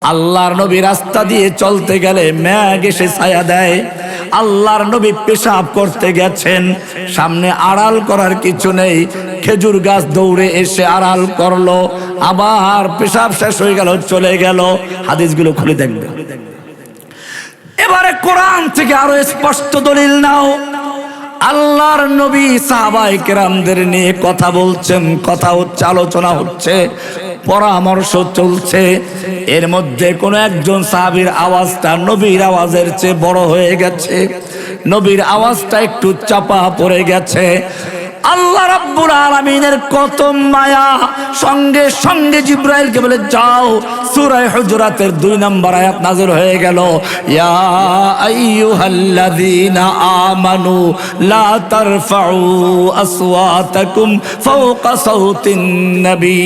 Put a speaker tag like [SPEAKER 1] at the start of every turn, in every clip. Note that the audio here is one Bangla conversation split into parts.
[SPEAKER 1] আল্লাহর নবী রাস্তা দিয়ে চলতে গেলে মেঘ এসে ছায়া দেয়। আল্লাহর নবী পেশাব করতে গেছেন, সামনে আড়াল করার কিছু নেই, খেজুর গাছ দৌড়ে এসে আড়াল করলো, আবার পেশাব শেষ হয়ে গেল, চলে গেল। হাদিসগুলো খুলে দেখবে। এবারে কোরআন থেকে আরো স্পষ্ট দলিল নাও। আল্লাহর নবী সাহাবায়ে কেরামদের নিয়ে কথা বলছেন, কথা হচ্ছে, আলোচনা হচ্ছে, পরামর্শ চলছে। এর মধ্যে কোন একজন সাহাবীর আওয়াজটা নবীর আওয়াজের চেয়ে বড় হয়ে গেছে, নবীর আওয়াজটা একটু চাপা পড়ে গেছে। আল্লাহ রাব্বুল আলামিনের কত মায়া, সঙ্গে সঙ্গে জিবরাইলকে বলে যাও, সূরা হুজুরাতের 2 নম্বর আয়াত নাযিল হয়ে গেল, ইয়া আইয়ুহাল্লাযীনা আমানু লা তারফাউ আসওয়াতাকুম ফাওকা সাওতিন নবী।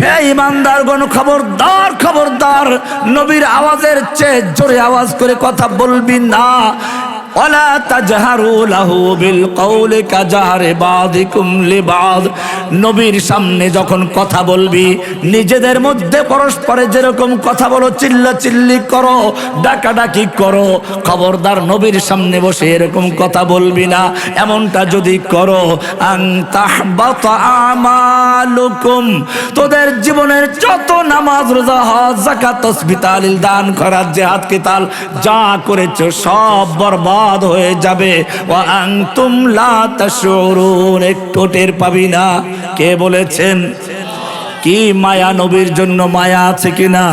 [SPEAKER 1] হে ঈমানদারগণ, খবরদার খবরদার, নবীর আওয়াজের চেয়ে জোরে আওয়াজ করে কথা বলবি না। ওয়ালা তাজহারু লাহু বিল কওলি কাজাহরি বাযিকুম লিবায। নবীর সামনে যখন কথা বলবি, নিজেদের মধ্যে পরস্পরে যেরকম কথা বলো, চিল্লাচিল্লি করো, ডাকাডাকি করো, খবরদার নবীর সামনে বসে এরকম কথা বলবি না। এমনটা যদি করো, আন তাহবাতা আমালুকুম, তোদের জীবনের যত নামাজ, রোজা, হজ, যাকাত, তাসবিহ, তাহলিল, দান, খয়রাত, জিহাদ, কিতাল যা করেছো সব বরবাদ হয়ে যাবে। ওয়া আনতুম লা তাশউরুন, একটু টের পাবি না। কে বলেছেন? কি মায়া, নবীর জন্য মায়া আছে কিনা?